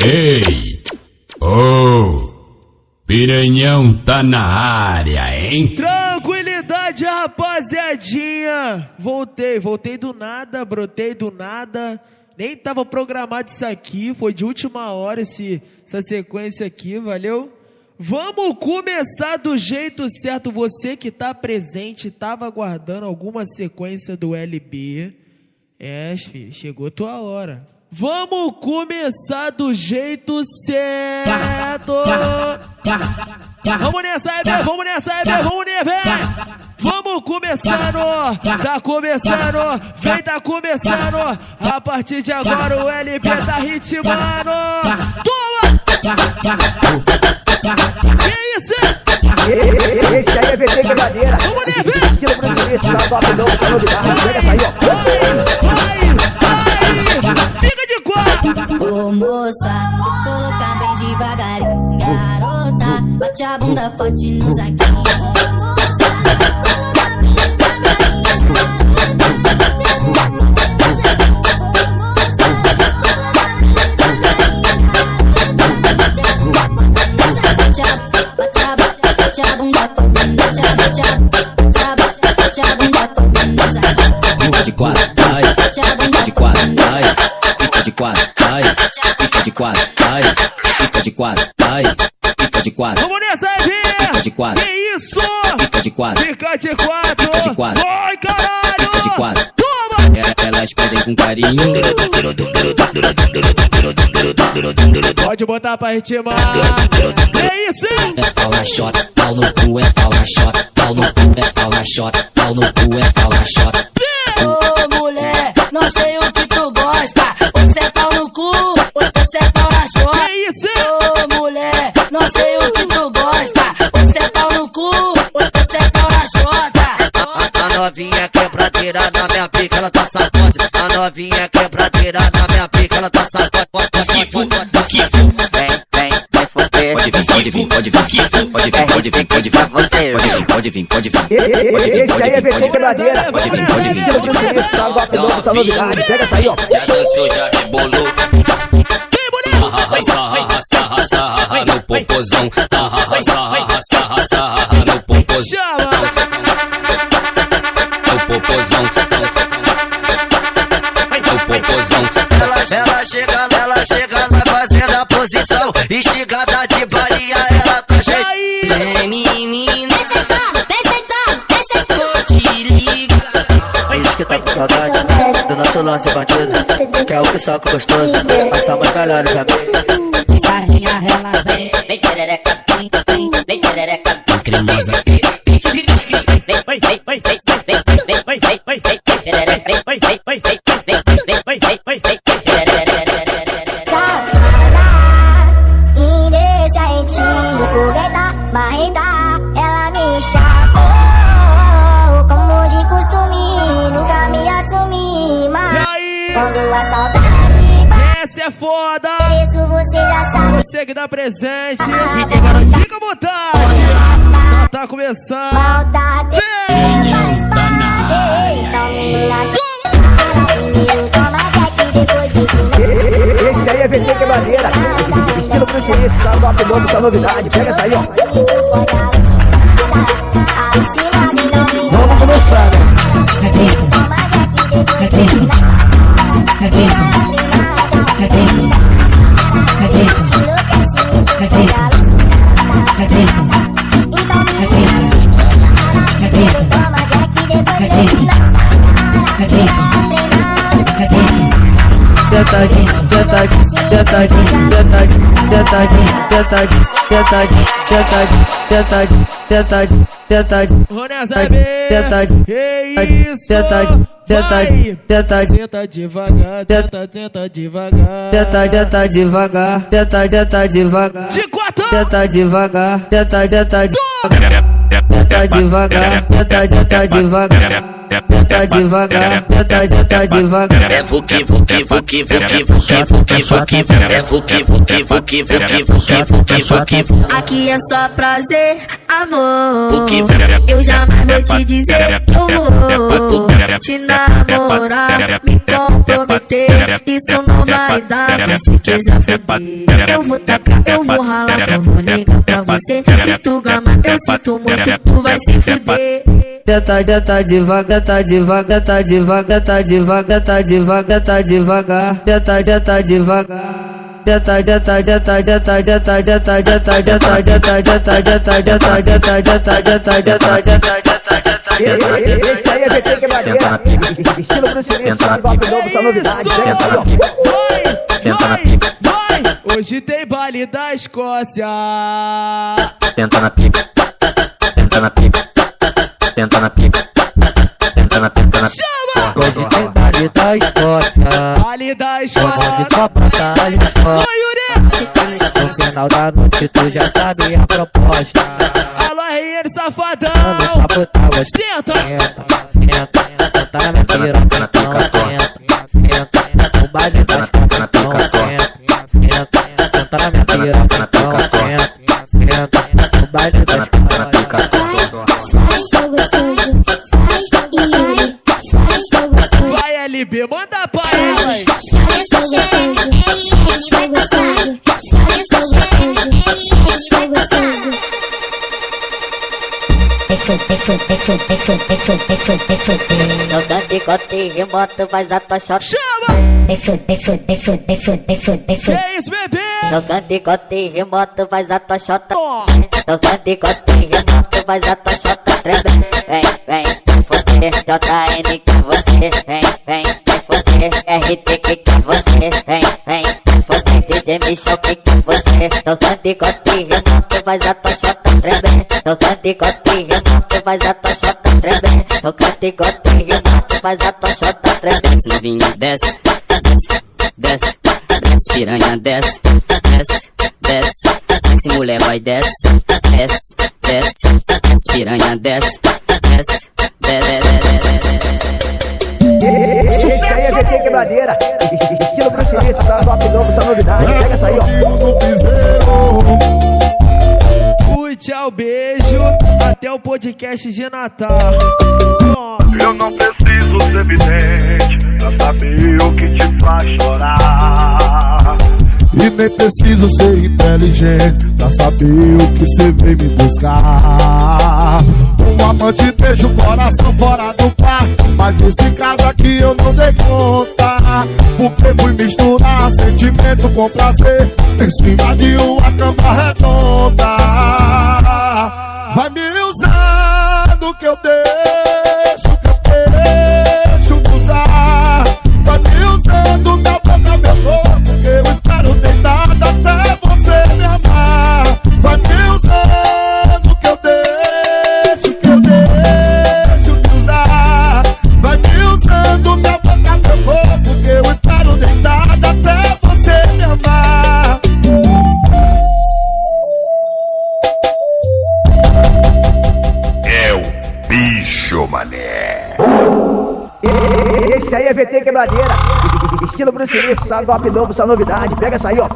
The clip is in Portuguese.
Ei! Oh! Piranhão tá na área, hein? Tranquilidade, rapaziadinha. Voltei do nada, brotei do nada. Nem tava programado isso aqui, foi de última hora essa sequência aqui, valeu? Vamos começar do jeito certo. Você que tá presente, tava aguardando alguma sequência do LB. Filho, chegou tua hora. Vamos começar do jeito certo. Vamos nessa, Ebe, vamos nessa, Ebe, vamos nessa, vamos começando, tá começando, vem, tá começando. A partir de agora o LB tá ritmando. Toma! Que isso? Esse aí é VT Quebradeira. Vamos nessa, estilo brasileiro, sabe, top, não, tá novidade. Pega essa aí, ó. vai, fica de quatro. Ô moça, colocar bem devagarinho, garota, bate a bunda forte no zaguinho. Bate a bunda forte no zaguinho. Bate a bunda forte no zaguinho. Fica de quatro, ai, fica de quatro, ai, fica de quatro, ai, fica de quatro, ai, fica de quatro, ai, fica de quatro. Vamos nessa, Ebe! Fica de quatro. Que isso? Fica de quatro. Fica de quatro. Fica de quatro. Vai, caralho! Fica de quatro. Toma! Elas pedem com carinho. Pode botar pra ritmar. Que isso, hein? É pau na xota, pau no cu, é pau na xota, pau no cu, é pau na xota, pau no cu, é pau na xota. Ô mulher, não sei o que tu gosta. Você é pau no cu, você é pau na xota. Que isso, hein? Ô mulher, não sei o que tu gosta. Você é pau no cu, você é pau na xota. A novinha quebradeira na minha pica, ela tá sacode. A novinha quebradeira na minha pica, ela tá sacode. Pode vir, pode vir, pode vir, pode vir, pode vir, pode vir, pode vir, pode vir. Esse aí é VT Quebradeira. Pode vir, Estilo brasileiro, sabe, top, não, tá novidade. Pega essa aí, ó. Já dançou, já rebolou. Sarra, sarra no popozão. Sarra, sarra no popozão. Chama! No popozão. No popozão. Ela chega na fazendo a posição. Esticada de balinha, ela tá cheia. Vem menina, vem sentando, te liga. Diz que tá com saudade do nosso lance bandido, que é o que soca gostoso, mas somos melhores amigos. Sarrinha, ela vem, vem perereca, vem perereca, Cremosa. Indecentinho, fogueta, marreta, ela me chamou. Como de costume, nunca me assumi, E mas aí? quando a saudade Essa é foda! isso você já sabe. Você que dá presente. Fica à vontade. Já tá começando. Maldade Piranhão tá na área, então hein? menina, primeiro toma Jack, depois de Esse aí é VT Quebradeira. Estilo brasileiro, sabe, top, não, tá novidade. Pega essa aí, ó. Vamos começar, né? Sentadinho, sentadinho, sentadinho, sentadinho, sentadinho, sentadinho, sentadinho, sentadinho, sentadinho, sentadinho, Ronesa B. sentadinho, Que isso? sentadinho, Vai. sentadinho, sentadinho. Senta devagar, tenta devagar. Tenta devagar, tenta devagar. De quatro. Tenta devagar, tenta devagar. Tenta devagar, tenta devagar. Tenta devagar, tenta devagar. É vuki, vuki, vuki, vuki, vuki, vuki, vuki, é vuki, vuki, vuki, vuki, vuki, vuki, vuki. Aqui é só prazer, amor. Vuki, Eu jamais vou te dizer que eu vou te namorar, me comprometer. Isso não vai dar, mas se quiser foder, eu vou tacar, eu vou ralar, eu vou ligar pra você. Se tu gamar, eu sinto muito, tu vai se fuder. Tenta devagar, tá devagar, tá devagar, tá devagar, tá devagar, tá devagar. Tenta devagar. Esse aí é VT Quebradeira. Estilo Bruce Lee, só golpe novo, só novidade. Pega essa aí, ó. Vai! Hoje tem baile da Escócia. Tenta na pica, tenta na pica, tenta na pica, tenta na pica. Hoje tem baile da Escócia. Baile da Escócia. Hoje só passa a Escócia. Oi, Yuri! No final da noite tu já sabe a proposta. Alô, Henrique Safadão! Vamos pra botar você. Senta! Senta na minha piroca, então senta. O baile da Escócia, então senta. Senta na minha piroca, então senta. O baile da Vai, LB, manda pra elas! Não dá decote, remoto, faz a tua chota. Chama! Que isso, bebê? Não dá decote, remoto, faz a tua chota. Ó, Não dá decote, remoto, faz a tua chota. Treme, vem, foder, JN que você. Vem, foder, RT que você. Vem, foder, DJ Michel que você. Não dá decote, remoto, faz a tua chota. Treme, não dá decote, remoto, faz a tua chota. Treme, não dá decote, remoto, faz a tua chota. Treme. Desce, novinha, desce, desce, desce, piranha, desce, desce, desce, desce, mulher, vai, desce, desce, desce, desce, piranha, desce, desce, Esse aí é VT Quebradeira. Estilo Bruce Lee, só golpe novo, só novidade. Pega essa aí, ó. fui, tchau, beijo. Até o podcast de Natal. Ó. Eu não preciso ser vidente pra saber o que te faz chorar. E nem preciso ser inteligente pra saber o que cê veio me buscar. Um amante deixa o coração fora do par, mas nesse caso aqui eu não dei conta, porque fui misturar sentimento com prazer em cima de uma cama redonda. Vai me usando que eu deixo me usar. Vai me usando minha boca, meu corpo, que eu espero deitado até você me amar. Vai me usando que eu deixo me usar. Vai me usando minha boca, meu corpo, que eu espero deitado até você me amar. É o bicho, mané. Esse aí é VT Quebradeira. Estilo Bruce Lee, só golpe novo, só novidade. Pega essa aí, ó.